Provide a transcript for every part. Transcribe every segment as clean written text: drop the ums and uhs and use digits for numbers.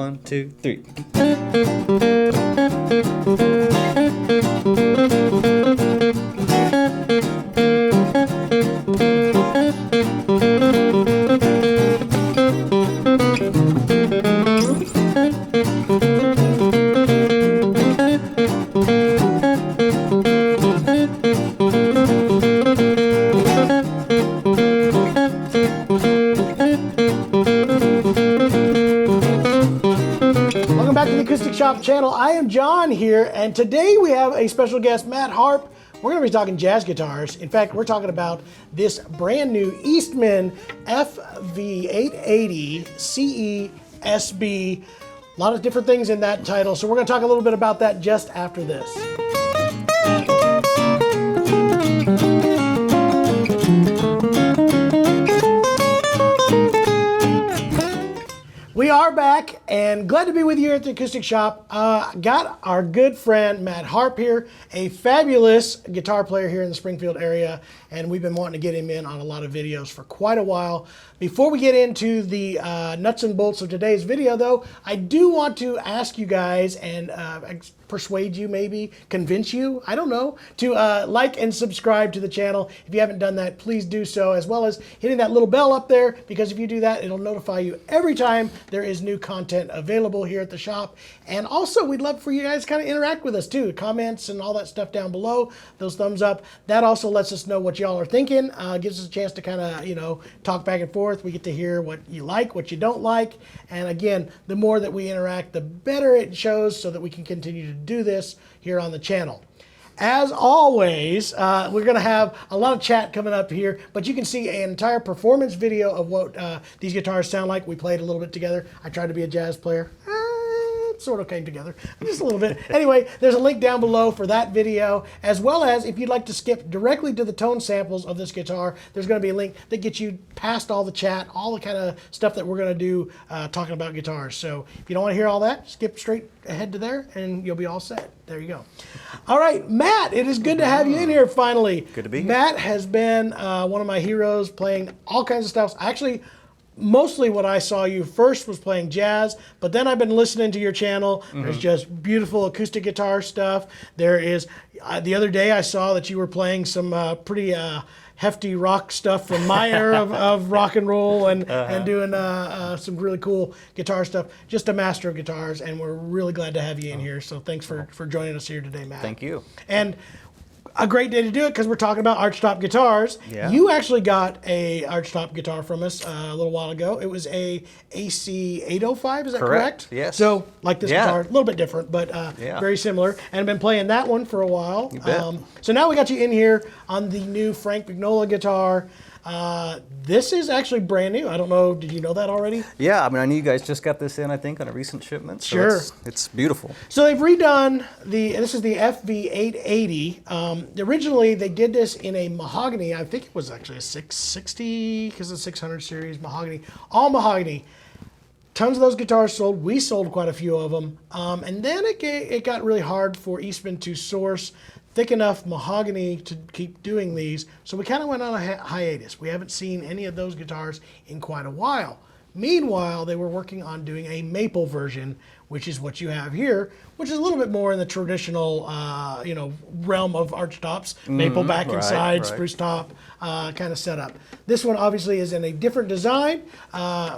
1, 2, 3. Welcome back to the Acoustic Shop channel. I am John here, and today we have a special guest, Matt Harp. We're going to be talking jazz guitars. In fact, we're talking about this brand new Eastman FV880CE-SB. A lot of different things in that title, so we're going to talk a little bit about that just after this. We are back and glad to be with you here at the Acoustic Shop. Got our good friend Matt Harp here, a fabulous guitar player here in the Springfield area, and we've been wanting to get him in on a lot of videos for quite a while. Before we get into the nuts and bolts of today's video though, I do want to ask you guys and persuade you, maybe convince you, I don't know, to like and subscribe to the channel. If you haven't done that, please do so, as well as hitting that little bell up there, because if you do that, it'll notify you every time there is new content available here at the shop. And also, we'd love for you guys to kind of interact with us too. Comments and all that stuff down below, those thumbs up. That also lets us know what y'all are thinking, gives us a chance to kind of, you know, talk back and forth. We get to hear what you like, what you don't like. And again, the more that we interact, the better it shows, so that we can continue to do this here on the channel. As always, we're going to have a lot of chat coming up here, but you can see an entire performance video of what these guitars sound like. We played a little bit together. I tried to be a jazz player. It sort of came together, just a little bit. Anyway, there's a link down below for that video, as well as if you'd like to skip directly to the tone samples of this guitar, there's going to be a link that gets you past all the chat, all the kind of stuff that we're going to do talking about guitars. So if you don't want to hear all that, skip straight ahead to there and you'll be all set. There you go. All right, Matt, it is good to have you in here finally. Good to be here. Matt has been one of my heroes, playing all kinds of stuff. Actually, mostly what I saw you first was playing jazz, but then I've been listening to your channel. There's just beautiful acoustic guitar stuff. There is, the other day I saw that you were playing some pretty hefty rock stuff from my era of rock and roll, and doing some really cool guitar stuff. Just a master of guitars, and we're really glad to have you in here. So thanks for joining us here today, Matt. Thank you. And a great day to do it, because we're talking about Archtop guitars. Yeah. You actually got a Archtop guitar from us a little while ago. It was a AC805, is that correct? Yes. So like this guitar, a little bit different, but very similar. And I've been playing that one for a while. You bet. So now we got you in here on the new Frank Vignola guitar. This is actually brand new. I don't know, did you know that already? Yeah, I mean, I knew you guys just got this in, I think, on a recent shipment. So Sure. It's beautiful. So they've redone this is the FV880. Originally, they did this in a mahogany. I think it was actually a 660, because it's a 600 series mahogany. All mahogany. Tons of those guitars sold. We sold quite a few of them. And then it got really hard for Eastman to source thick enough mahogany to keep doing these. So we kind of went on a hiatus. We haven't seen any of those guitars in quite a while. Meanwhile, they were working on doing a maple version, which is what you have here, which is a little bit more in the traditional, realm of Archtops. Maple back and side, spruce top kind of setup. This one obviously is in a different design.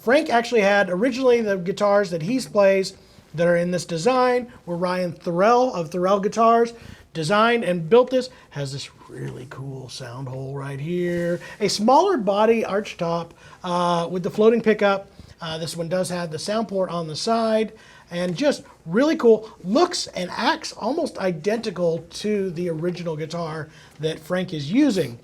Frank actually had originally the guitars that he plays that are in this design were Ryan Thorell of Thorell Guitars. Designed and built this, has this really cool sound hole right here. A smaller body Archtop with the floating pickup. This one does have the sound port on the side, and just really cool. Looks and acts almost identical to the original guitar that Frank is using.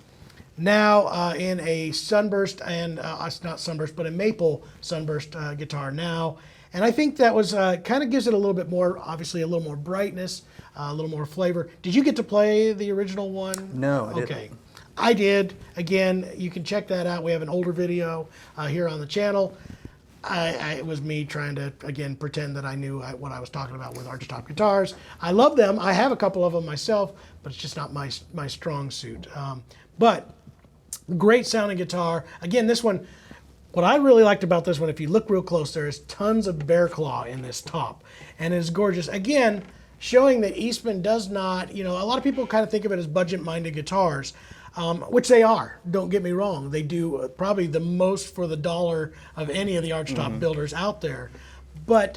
Now in a sunburst, and it's not sunburst, but a maple sunburst guitar now. And I think that was kind of gives it a little bit more, obviously a little more brightness, a little more flavor. Did you get to play the original one? No, I Okay. didn't. I did. Again, you can check that out. We have an older video here on the channel. It was me trying to, again, pretend that I knew what I was talking about with Archtop guitars. I love them. I have a couple of them myself, but it's just not my strong suit. But great sounding guitar. Again, this one, What I really liked about this one, if you look real close, there is tons of bear claw in this top, and it's gorgeous. Again, showing that Eastman does not, a lot of people kind of think of it as budget-minded guitars, which they are. Don't get me wrong. They do probably the most for the dollar of any of the Archtop builders out there, but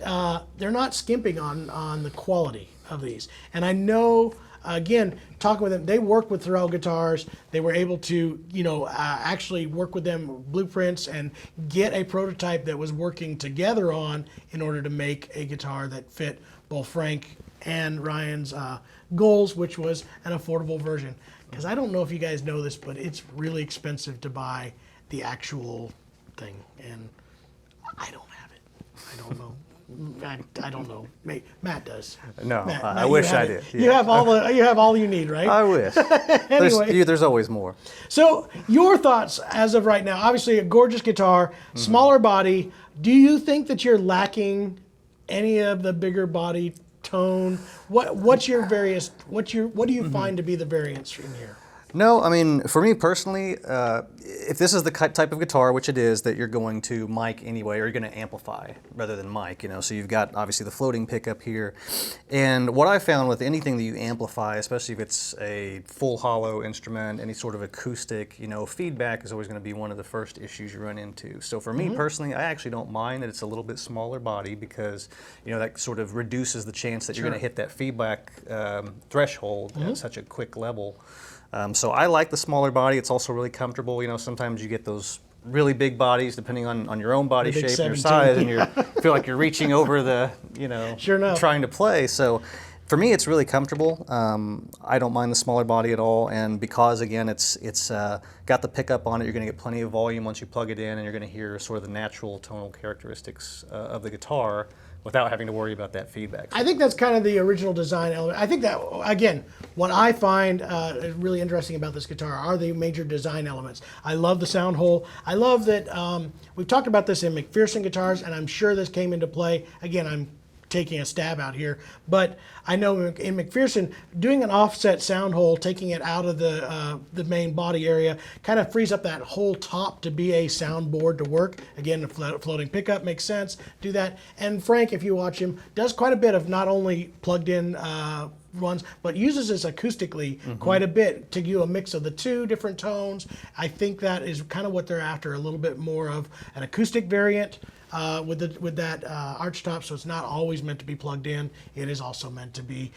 they're not skimping on the quality of these. And I know, again, talking with them, they work with Thorell guitars. They were able to, actually work with them blueprints and get a prototype that was working together on in order to make a guitar that fit both Frank and Ryan's goals, which was an affordable version. Because I don't know if you guys know this, but it's really expensive to buy the actual thing, and I don't have it. I don't know. I don't know. Matt does. No, Matt, I wish I did. You have all you need, right? I wish. Anyway. There's always more. So your thoughts as of right now? Obviously, a gorgeous guitar, smaller body. Do you think that you're lacking any of the bigger body tone? What do you find to be the variance in here? No, I mean, for me personally, if this is the type of guitar, which it is, that you're going to mic anyway, or you're going to amplify rather than mic, so you've got obviously the floating pickup here. And what I found with anything that you amplify, especially if it's a full hollow instrument, any sort of acoustic, feedback is always going to be one of the first issues you run into. So for me personally, I actually don't mind that it's a little bit smaller body because, that sort of reduces the chance that you're going to hit that feedback threshold at such a quick level. So I like the smaller body. It's also really comfortable. Sometimes you get those really big bodies, depending on your own body shape and your size, and you feel like you're reaching over the, Sure enough. trying to play. So for me, it's really comfortable. I don't mind the smaller body at all, and because again, it's got the pickup on it, you're going to get plenty of volume once you plug it in, and you're going to hear sort of the natural tonal characteristics of the guitar without having to worry about that feedback. I think that's kind of the original design element. I think that, again, what I find really interesting about this guitar are the major design elements. I love the sound hole. I love that we've talked about this in McPherson guitars, and I'm sure this came into play. Again, I'm taking a stab out here, but I know in McPherson, doing an offset sound hole, taking it out of the main body area, kind of frees up that whole top to be a soundboard to work. Again, the floating pickup makes sense. Do that. And Frank, if you watch him, does quite a bit of not only plugged in runs, but uses this acoustically quite a bit to give a mix of the two different tones. I think that is kind of what they're after, a little bit more of an acoustic variant. With that Archtop, so it's not always meant to be plugged in. It is also meant to be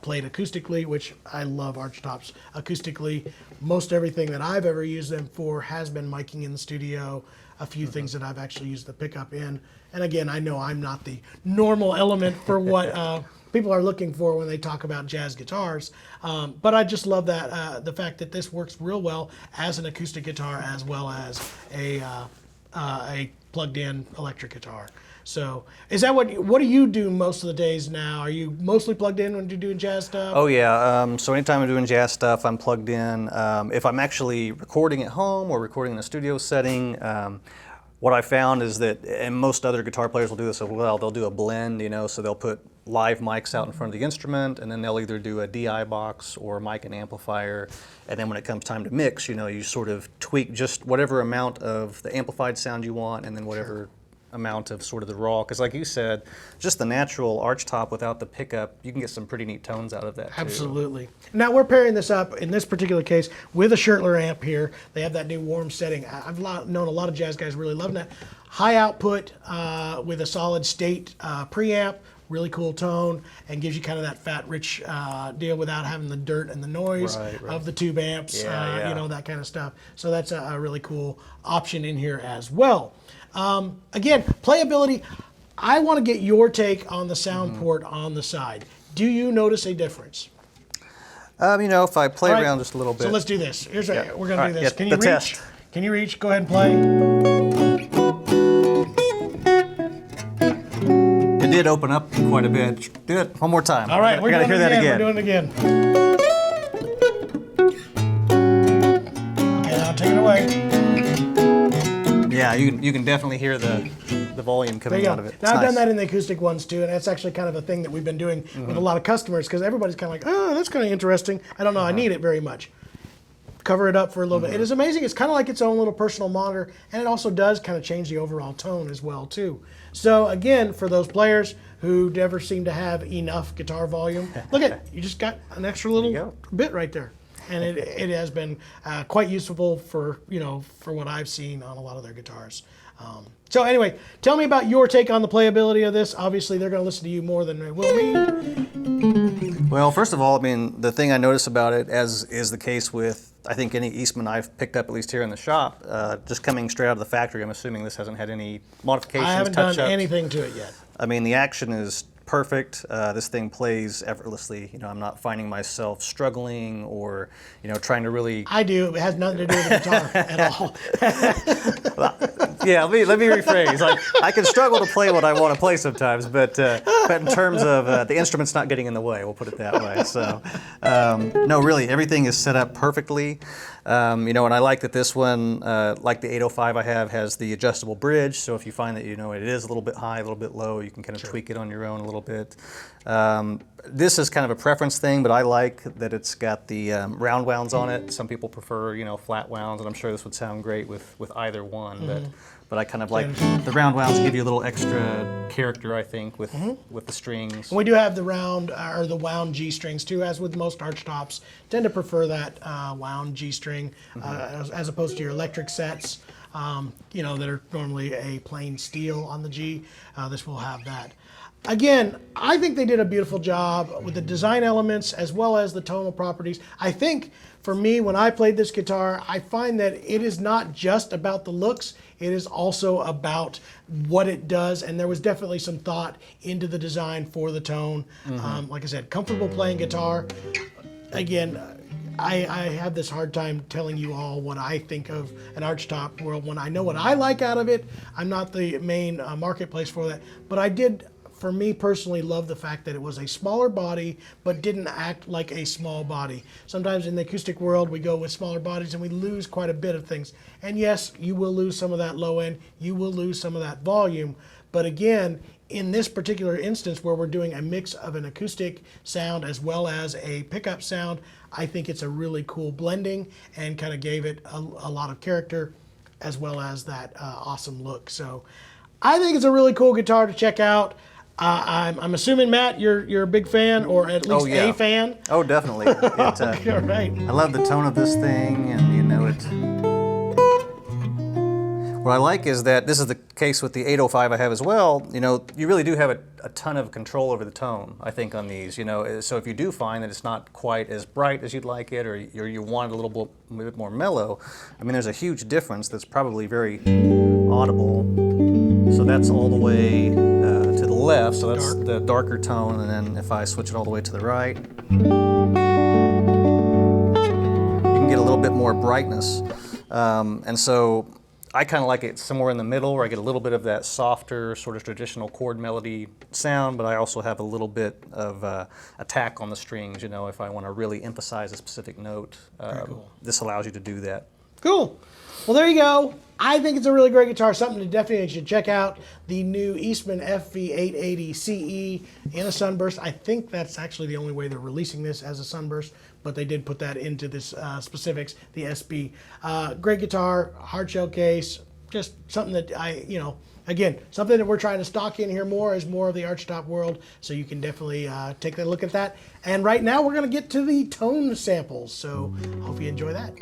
played acoustically, which I love Archtops acoustically. Most everything that I've ever used them for has been miking in the studio. A few things that I've actually used the pickup in. And again, I know I'm not the normal element for what people are looking for when they talk about jazz guitars. But I just love that the fact that this works real well as an acoustic guitar as well as a plugged-in electric guitar. So, is that what do you do most of the days now? Are you mostly plugged in when you're doing jazz stuff? Oh yeah. So anytime I'm doing jazz stuff, I'm plugged in. If I'm actually recording at home or recording in a studio setting, what I found is that, and most other guitar players will do this as well, they'll do a blend, so they'll put live mics out in front of the instrument, and then they'll either do a DI box or a mic and amplifier, and then when it comes time to mix, you sort of tweak just whatever amount of the amplified sound you want, and then whatever amount of sort of the raw, because like you said, just the natural Archtop without the pickup, you can get some pretty neat tones out of that too. Absolutely. Now we're pairing this up, in this particular case, with a Schertler amp here. They have that new warm setting. I've known a lot of jazz guys really loving that. High output with a solid state preamp, really cool tone, and gives you kind of that fat, rich deal without having the dirt and the noise of the tube amps, that kind of stuff. So that's a really cool option in here as well. Again, playability, I want to get your take on the sound port on the side. Do you notice a difference? If I play around just a little bit. So let's do this. We're going to do this. Yeah, Can you reach? test. Can you reach? Go ahead and play. It did open up quite a bit. Do it one more time. All right, I gotta hear that again. We're doing it again. Okay, now take it away. Yeah, you can definitely hear the volume coming out of it. Now I've done that in the acoustic ones too, and that's actually kind of a thing that we've been doing with a lot of customers, because everybody's kind of like, oh, that's kind of interesting. I don't know, I need it very much. cover it up for a little bit. It is amazing. It's kind of like its own little personal monitor, and it also does kind of change the overall tone as well too. So again, for those players who never seem to have enough guitar volume, look at, you just got an extra little bit right there. And it has been quite useful for, for what I've seen on a lot of their guitars. So anyway, tell me about your take on the playability of this. Obviously, they're going to listen to you more than they will me. Well, first of all, I mean, the thing I notice about it, as is the case with, I think, any Eastman I've picked up, at least here in the shop, just coming straight out of the factory, I'm assuming this hasn't had any modifications, I haven't done touch-ups. anything to it yet. I mean, the action is perfect. This thing plays effortlessly. I'm not finding myself struggling or, trying to really... I do. It has nothing to do with the guitar at all. Yeah, let me rephrase. Like, I can struggle to play what I want to play sometimes, but in terms of the instrument's not getting in the way, we'll put it that way. So, no, really, everything is set up perfectly. And I like that this one, like the 805 I have, has the adjustable bridge. So if you find that it is a little bit high, a little bit low, you can kind of tweak it on your own a little bit. This is kind of a preference thing, but I like that it's got the round wounds on it. Some people prefer, flat wounds, and I'm sure this would sound great with either one. But I kind of like the round wounds give you a little extra character, I think, with the strings. We do have the round or the wound G strings too, as with most Archtops. Tend to prefer that wound G string as opposed to your electric sets, that are normally a plain steel on the G. This will have that. Again, I think they did a beautiful job with the design elements as well as the tonal properties. I think for me, when I played this guitar, I find that it is not just about the looks, it is also about what it does, and there was definitely some thought into the design for the tone. Like I said, comfortable playing guitar. Again, I have this hard time telling you all what I think of an Archtop world when I know what I like out of it. I'm not the main marketplace for that, but I did, for me personally, love the fact that it was a smaller body but didn't act like a small body. Sometimes in the acoustic world we go with smaller bodies and we lose quite a bit of things. And yes, you will lose some of that low end, you will lose some of that volume, but again, in this particular instance where we're doing a mix of an acoustic sound as well as a pickup sound, I think it's a really cool blending and kind of gave it a lot of character as well as that awesome look. So I think it's a really cool guitar to check out. I'm assuming, Matt, you're a big fan, or at least a fan. Oh, definitely. You're right. I love the tone of this thing, and what I like is that this is the case with the 805 I have as well. You really do have a ton of control over the tone, I think, on these. So if you do find that it's not quite as bright as you'd like it, or you want it a little bit more mellow, I mean, there's a huge difference that's probably very audible. So that's all the way to the left, so that's the darker tone, and then if I switch it all the way to the right, you can get a little bit more brightness. And so I kind of like it somewhere in the middle, where I get a little bit of that softer, sort of traditional chord melody sound, but I also have a little bit of attack on the strings, if I want to really emphasize a specific note. Cool. This allows you to do that. Cool. Well, there you go. I think it's a really great guitar, something to definitely should check out. The new Eastman FV880CE in a sunburst. I think that's actually the only way they're releasing this as a sunburst, but they did put that into this specifics, the SB. Great guitar, hard shell case, just something that again, something that we're trying to stock in here more is more of the Archtop world, so you can definitely take a look at that. And right now we're going to get to the tone samples, so hope you enjoy that.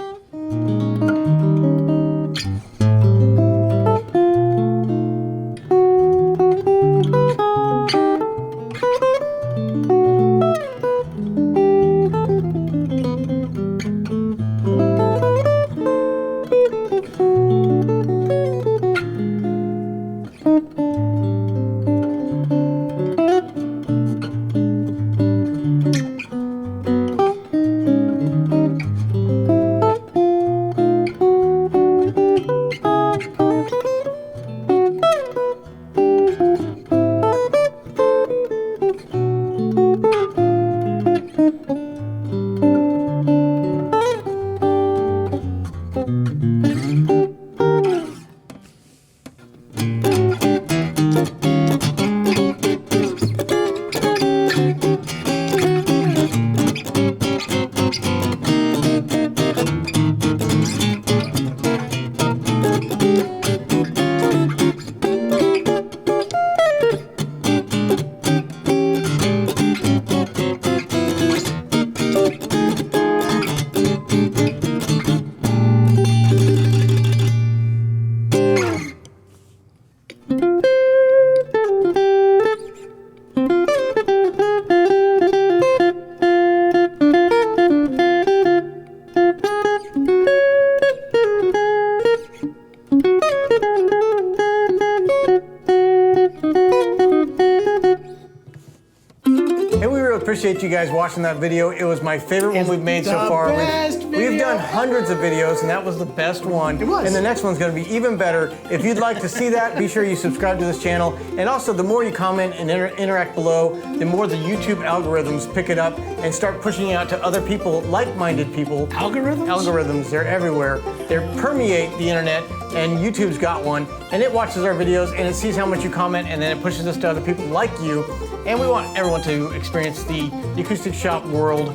appreciate you guys watching that video. It was my favorite one we've made so the far. best We've video done hundreds of videos, and that was the best one. It was. And the next one's going to be even better. If you'd like to see that, be sure you subscribe to this channel. And also, the more you comment and interact below, the more the YouTube algorithms pick it up and start pushing it out to other people, like-minded people. Algorithms? Algorithms, they're everywhere. They permeate the internet, and YouTube's got one, and it watches our videos, and it sees how much you comment, and then it pushes us to other people like you. And we want everyone to experience the Acoustic Shop world,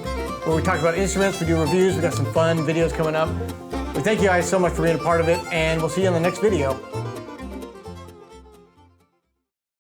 where we talk about instruments, we do reviews, we got some fun videos coming up. We thank you guys so much for being a part of it, and we'll see you in the next video.